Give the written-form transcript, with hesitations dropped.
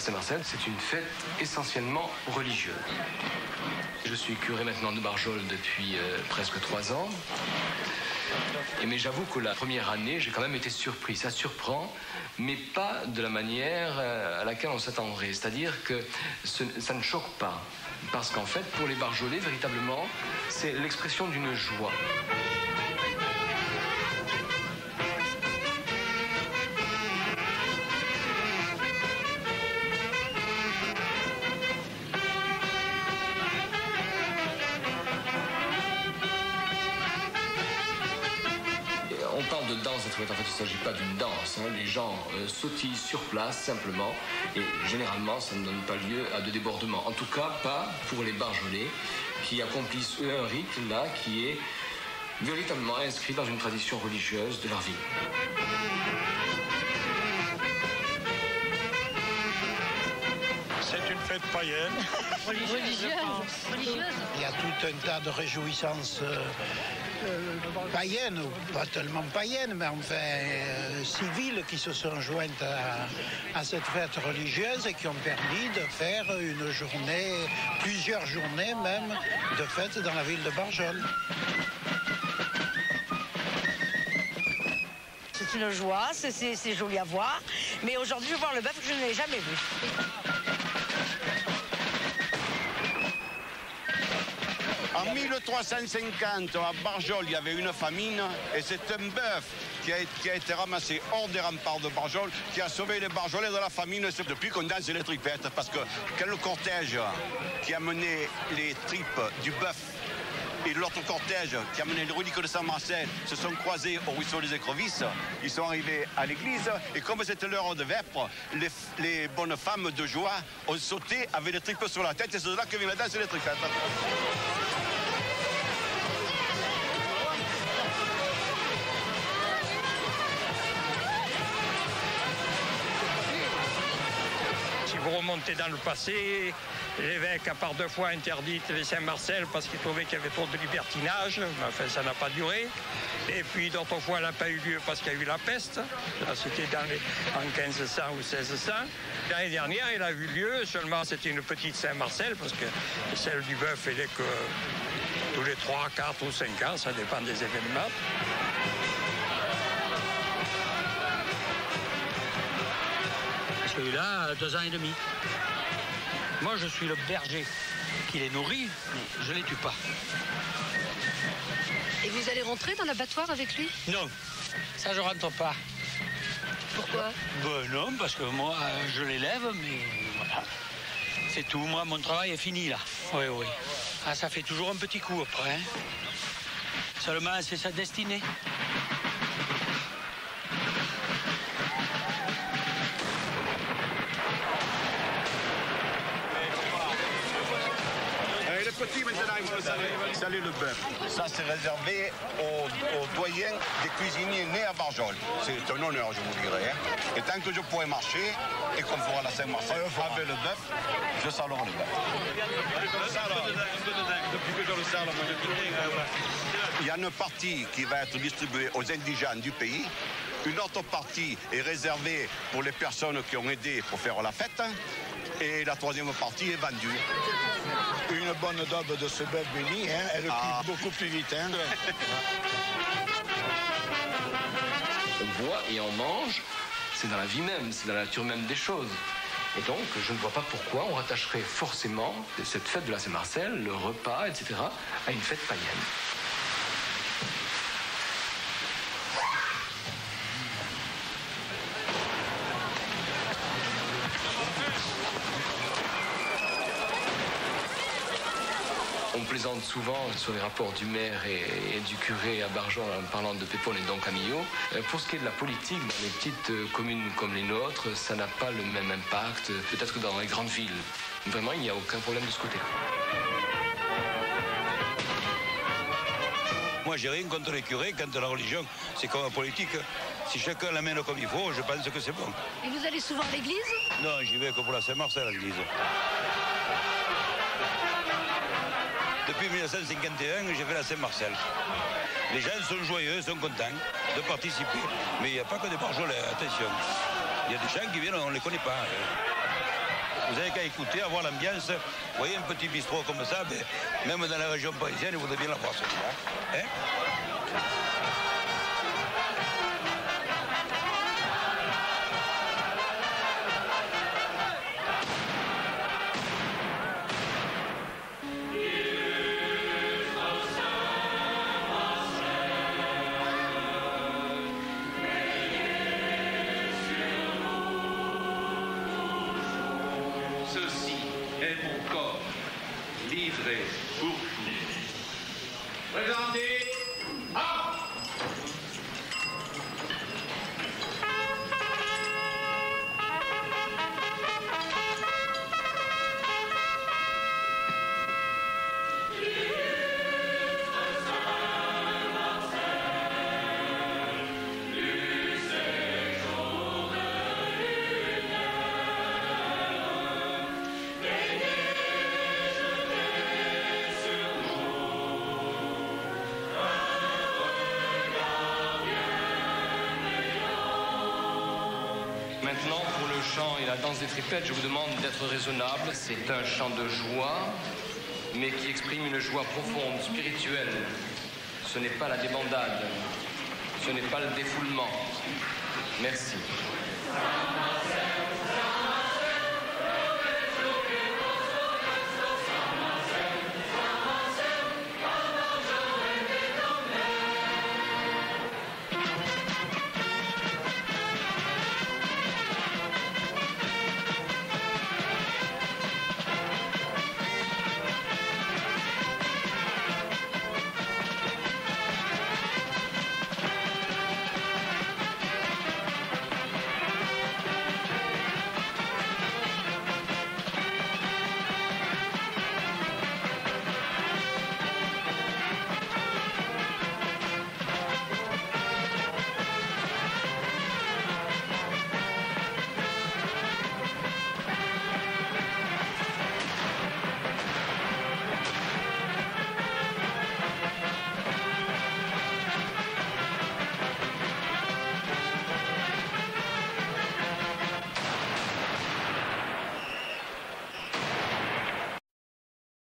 Saint-Marcel, c'est une fête essentiellement religieuse. Je suis curé maintenant de Barjol depuis presque 3 ans. Mais j'avoue que la première année, j'ai quand même été surpris. Ça surprend, mais pas de la manière à laquelle on s'attendrait. C'est-à-dire que ça ne choque pas. Parce qu'en fait, pour les Barjolais, véritablement, c'est l'expression d'une joie. On parle de danse, en fait, il ne s'agit pas d'une danse. Les gens sautillent sur place, simplement, et généralement, ça ne donne pas lieu à de débordements. En tout cas, pas pour les Barjolais, qui accomplissent eux un rite, là, qui est véritablement inscrit dans une tradition religieuse de leur vie. C'est une fête païenne. Religieuse. Il y a tout un tas de réjouissances païennes, ou pas tellement païennes, mais enfin civiles, qui se sont jointes à cette fête religieuse et qui ont permis de faire une journée, plusieurs journées même, de fête dans la ville de Barjol. C'est une joie, c'est joli à voir, mais aujourd'hui je vais voir le bœuf que je n'ai jamais vu. En 1350, à Barjol, il y avait une famine et c'est un bœuf qui a été ramassé hors des remparts de Barjol qui a sauvé les Barjolais de la famine. C'est depuis qu'on danse les tripettes, parce que quand le cortège qui a mené les tripes du bœuf et l'autre cortège qui a mené les reliques de Saint-Marcel se sont croisés au ruisseau des Écrevisses, ils sont arrivés à l'église et comme c'était l'heure de vêpres, les bonnes femmes de joie ont sauté avec les tripes sur la tête et c'est de là que vient la danse des tripettes. Si vous remontez dans le passé, l'évêque a par 2 fois interdit les Saint-Marcel parce qu'il trouvait qu'il y avait trop de libertinage. Mais enfin, ça n'a pas duré. Et puis d'autres fois, elle n'a pas eu lieu parce qu'il y a eu la peste. Là, c'était en 1500 ou 1600. L'année dernière, elle a eu lieu. Seulement, c'était une petite Saint-Marcel parce que celle du bœuf, elle est que tous les 3, 4 ou 5 ans. Ça dépend des événements. Celui-là, 2 ans et demi. Moi, je suis le berger qui les nourrit, mais je les tue pas. Et vous allez rentrer dans l'abattoir avec lui? Non, ça je rentre pas. Pourquoi? Ben non, parce que moi, je l'élève, mais voilà. C'est tout, moi, mon travail est fini, là. Oui, oui. Ah, ça fait toujours un petit coup après, hein. Seulement, c'est sa destinée. Petit maintenant, il faut saler le bœuf. Ça, c'est réservé aux doyens des cuisiniers nés à Barjol. C'est un honneur, je vous dirais. Et tant que je pourrai marcher et qu'on fera la Saint-Marcel avec le bœuf, je salerai le bœuf. Il y a une partie qui va être distribuée aux indigènes du pays. Une autre partie est réservée pour les personnes qui ont aidé pour faire la fête. Et la 3e partie est vendue. Une bonne daube de ce bœuf béni, hein, elle cuit beaucoup plus vite. Hein. On boit et on mange, c'est dans la vie même, c'est dans la nature même des choses. Et donc, je ne vois pas pourquoi on rattacherait forcément cette fête de la Saint-Marcel, le repas, etc., à une fête païenne. On plaisante souvent sur les rapports du maire et du curé à Barjol en parlant de Pépon et donc à Millau. Pour ce qui est de la politique, dans les petites communes comme les nôtres, ça n'a pas le même impact, peut-être que dans les grandes villes. Vraiment, il n'y a aucun problème de ce côté-là. Moi, j'ai rien contre les curés quand la religion, c'est comme la politique. Si chacun l'amène comme il faut, je pense que c'est bon. Et vous allez souvent à l'église? Non, j'y vais que pour la Saint-Marcel à l'église. Depuis 1951, j'ai fait la Saint-Marcel. Les gens sont joyeux, sont contents de participer. Mais il n'y a pas que des Barjolais, attention. Il y a des gens qui viennent, on ne les connaît pas. Vous avez qu'à écouter, à voir l'ambiance. Vous voyez, un petit bistrot comme ça, même dans la région parisienne, vous devez bien la voir celui-là. Hein? Ceci est mon corps, livré pour vous. Présentez. Maintenant, pour le chant et la danse des tripettes, je vous demande d'être raisonnable. C'est un chant de joie, mais qui exprime une joie profonde, spirituelle. Ce n'est pas la débandade, ce n'est pas le défoulement. Merci.